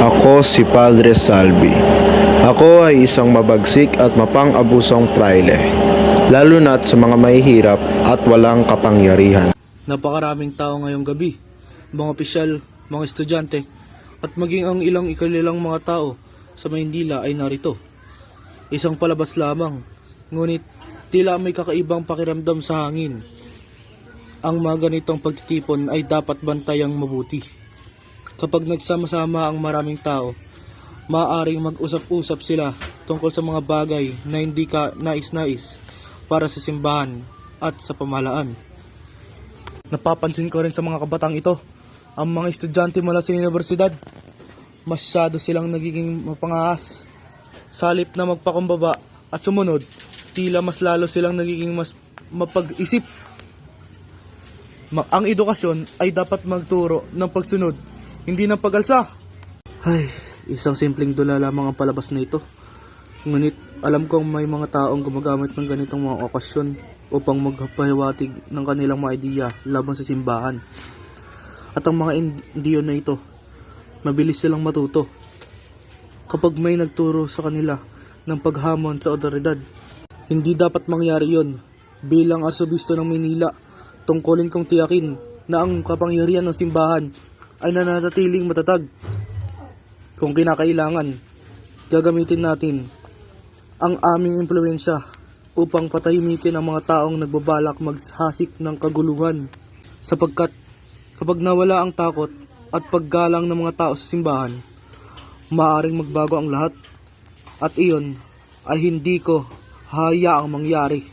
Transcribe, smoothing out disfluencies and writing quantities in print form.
Ako si Padre Salvi. Ako ay isang mabagsik at mapang-abusong praile, lalo na't sa mga mahihirap at walang kapangyarihan. Napakaraming tao ngayong gabi, mga opisyal, mga estudyante, at maging ang ilang ikalilang mga tao sa Maynila ay narito. Isang palabas lamang, ngunit tila may kakaibang pakiramdam sa hangin. Ang mga ganitong pagtitipon ay dapat bantayang mabuti. Kapag nagsama-sama ang maraming tao, maaaring mag-usap-usap sila tungkol sa mga bagay na hindi ka nais-nais para sa simbahan at sa pamahalaan. Napapansin ko rin sa mga kabatang ito, ang mga estudyante mula sa universidad, masyado silang nagiging mapangaas. Sa halip na magpakumbaba at sumunod, tila mas lalo silang nagiging mas mapag-isip. Ang edukasyon ay dapat magturo ng pagsunod, hindi ng pag-alsa. Ay, isang simpleng dula lamang ang palabas na ito. Ngunit alam kong may mga taong gumagamit ng ganitong mga okasyon upang magpahiwatig ng kanilang mga ideya laban sa simbahan. At ang mga indiyo na ito, mabilis silang matuto kapag may nagturo sa kanila ng paghamon sa otoridad. Hindi dapat mangyari yon. Bilang Arsobispo ng Maynila, tungkulin kong tiyakin na ang kapangyarihan ng simbahan ay nananatiling matatag. Kung kinakailangan, gagamitin natin ang aming impluwensya upang patahimikin ang mga taong nagbabalak maghasik ng kaguluhan. Sapagkat kapag nawala ang takot at paggalang ng mga tao sa simbahan, maaaring magbago ang lahat. At iyon ay hindi ko hayaang mangyari.